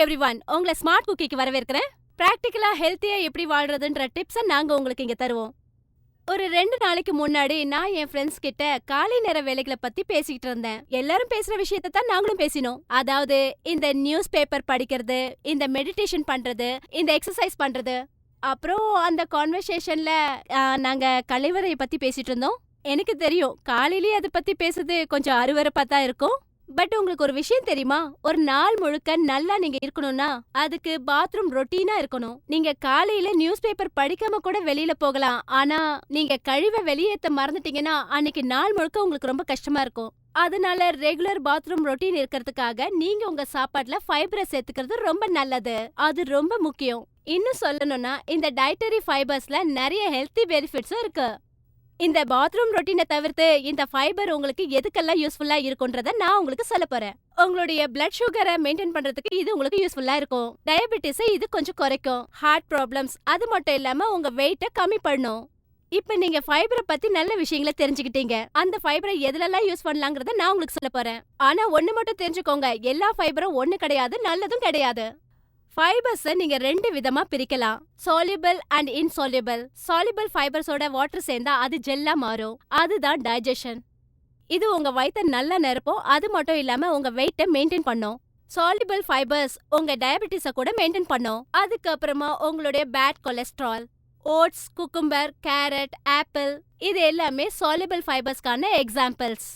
Everyone, உங்களை smart குக்கிக்கு வரவேற்கிறேன். பிராக்டிகலா ஹெல்த்தியா எப்படி வாழ்றதுன்ற டிப்ஸை நாங்க உங்களுக்கு இங்க தருவோம். ஒரு 2 நாளைக்கு முன்னாடி நான் என் ஃப்ரெண்ட்ஸ் கிட்ட காலை நேர வேலைகளை பத்தி பேசிக்கிட்டு இருந்தேன். எல்லாரும் பேசுற விஷயத்தை தான் நாங்களும் பேசினோம். அதாவது இந்த நியூஸ் பேப்பர் படிக்கிறது, இந்த மெடிடேஷன் பண்றது, இந்த எக்ஸசைஸ் பண்றது. அப்புறம் அந்த கான்வர்சேஷன்ல நாங்க கழிவறையை பத்தி பேசிட்டு இருந்தோம். எனக்கு தெரியும், காலையிலேயே அதை பத்தி பேசுறது கொஞ்சம் அருவருப்பா தான் இருக்கும். பட் உங்களுக்கு ஒரு விஷயம் தெரியுமா? ஒரு நாள் முழுக்க நல்லா நீங்க இருக்கணும்னா அதுக்கு பாத்ரூம் ரொட்டீனா இருக்கணும். நீங்க காலையில நியூஸ் பேப்பர் படிக்காம கூட வெளியில போகலாம். ஆனா நீங்க கழிவை வெளியேத்த மறந்துட்டீங்கன்னா அன்னைக்கு நாள் முழுக்க உங்களுக்கு ரொம்ப கஷ்டமா இருக்கும். அதனால ரெகுலர் பாத்ரூம் ரொட்டீன் இருக்கிறதுக்காக நீங்க உங்க சாப்பாட்டுல ஃபைபரை சேர்த்துக்கிறது ரொம்ப நல்லது. அது ரொம்ப முக்கியம். இன்னும் சொல்லணும்னா இந்த டயட்டரி ஃபைபர்ஸ்ல நிறைய ஹெல்த்தி பெனிஃபிட்ஸும் இருக்கு. இந்த பாத்ரூம் ரொட்டீனை தவிர்த்து இந்த ஃபைபர் உங்களுக்கு எதுக்கெல்லாம் யூஸ்ஃபுல்லா இருக்கும்ன்றத நான் உங்களுக்கு சொல்ல போறேன். உங்களுடைய பிளட் சுகரை மெயின்டைன் பண்றதுக்கு இது உங்களுக்கு யூஸ்ஃபுல்லா இருக்கும். டயபெட்டிஸை இது கொஞ்சம் குறைக்கும். ஹார்ட் ப்ராப்ளம்ஸ் அது மட்டும் இல்லாம உங்க வெயிட்டை கம்மி பண்ணும். இப்ப நீங்க ஃபைபரை பத்தி நல்ல விஷயங்களை தெரிஞ்சுக்கிட்டீங்க. அந்த ஃபைபரை எதுலெல்லாம் யூஸ் பண்ணலாங்கிறத நான் உங்களுக்கு சொல்ல போறேன். ஆனா ஒண்ணு மட்டும் தெரிஞ்சுக்கோங்க, எல்லா ஃபைபரும் ஒண்ணு கிடையாது, நல்லதும் கிடையாது. ஃபைபர்ஸை நீங்க 2 விதமா பிரிக்கலாம். Soluble and இன்சால்யுபிள். சால்யுபிள் ஃபைபர்ஸோட வாட்டர் சேர்ந்தா அது ஜெல்லா மாறும். அதுதான் டைஜஷன். இது உங்க வயித்தை நல்லா நிரப்பும். அது மட்டும் இல்லாம உங்க வெயிட்டை மெயின்டைன் பண்ணும். சால்யுபிள் ஃபைபர்ஸ் உங்க டயபெட்டிஸை கூட மெயின்டைன் பண்ணும். அதுக்கப்புறமா உங்களுடைய bad cholesterol. Oats, cucumber, carrot, apple இது எல்லாமே சால்யுபிள் ஃபைபர்ஸ்க்கான எக்ஸாம்பிள்ஸ்.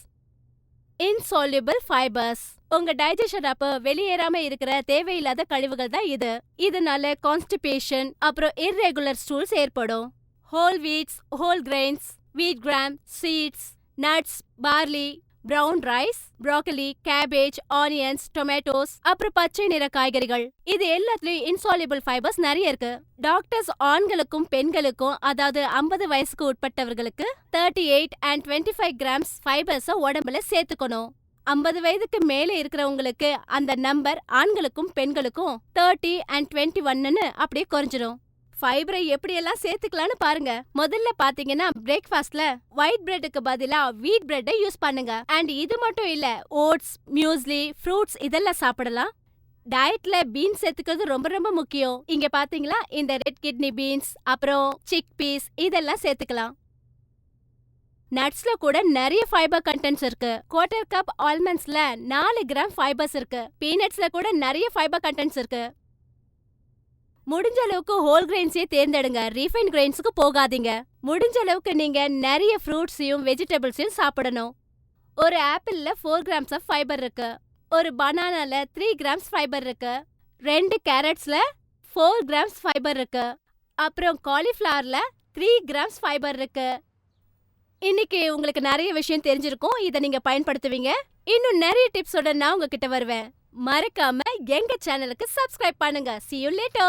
இன்சால்யுபிள் ஃபைபர்ஸ் உங்க டைஜஷன் அப்ப வெளியேறாம இருக்கிற தேவையில்லாத கழிவுகள் தான் இது. இதனால கான்ஸ்டிபேஷன் அப்புறம் இர்ரெகுலர் ஸ்டூல்ஸ் ஏற்படும். Whole wheats, whole grains, wheat gram, seeds, nuts, barley, brown rice, broccoli, cabbage, onions, tomatoes அப்புறம் பச்சை நிற காய்கறிகள் இது எல்லாத்துலயும் இன்சால்யுபிள் ஃபைபர்ஸ் நிறைய இருக்கு. டாக்டர்ஸ் ஆண்களுக்கும் பெண்களுக்கும் அதாவது 50 வயசுக்கு உட்பட்டவர்களுக்கு 38 and 25 கிராம்ஸ் ஃபைபர்ஸை உடம்புல சேர்த்துக்கணும். 50 வயதுக்கு மேல இருக்கிறவங்களுக்கு அந்த நம்பர் ஆண்களுக்கும் பெண்களுக்கும் 30 and 21ன்னு அப்படியே குறைஞ்சிரும். ஃபைபரை எப்படியெல்லாம் சேர்த்துக்கலான்னு பாருங்க. முதல்ல பாத்தீங்கன்னா பிரேக்ஃபாஸ்ட்ல ஒயிட் பிரெட்டுக்கு பதிலா வீட் பிரெட்டை யூஸ் பண்ணுங்க. அண்ட் இது மட்டும் இல்ல, ஓட்ஸ், மியூஸ்லி, ஃப்ரூட்ஸ் இதெல்லாம் சாப்பிடலாம். டயட்ல பீன்ஸ் சேர்த்துக்கிறது ரொம்ப ரொம்ப முக்கியம். இங்க பாத்தீங்களா, இந்த ரெட் கிட்னி பீன்ஸ் அப்புறம் சிக் பீஸ் இதெல்லாம் சேர்த்துக்கலாம். நட்ஸ்ல கூட நிறைய ஃபைபர் கண்டென்ட்ஸ் இருக்கு. குவார்ட்டர் கப் ஆல்மண்ட்ஸ்ல 4 கிராம் ஃபைபர்ஸ் இருக்கு. பீனட்ஸ்ல கூட நிறைய ஃபைபர் கண்டென்ட்ஸ் இருக்கு. முடிஞ்ச அளவுக்கு ஹோல் கிரெயின்ஸே தேர்ந்தெடுங்க. ரீஃபைன் கிரெயின்ஸுக்கு போகாதீங்க. முடிஞ்ச அளவுக்கு நீங்க நிறைய ஃப்ரூட்ஸையும் வெஜிடபிள்ஸையும் சாப்பிடணும். ஒரு ஆப்பிள்ல 4 கிராம்ஸ் ஆஃப் ஃபைபர் இருக்கு. ஒரு பனானால 3 கிராம்ஸ் ஃபைபர் இருக்கு. 2 கேரட்ஸ்ல 4 கிராம்ஸ் ஃபைபர் இருக்கு. அப்புறம் காலிஃப்ளவர்ல 3 கிராம்ஸ் ஃபைபர் இருக்கு. இன்னைக்கு உங்களுக்கு நிறைய விஷயம் தெரிஞ்சிருக்கும். இதை நீங்க பயன்படுத்துவீங்க. இன்னும் நிறைய டிப்ஸோட நான் உங்ககிட்ட வருவேன். மறக்காம எங்க சேனலுக்கு சப்ஸ்கிரைப் பண்ணுங்க. See you later.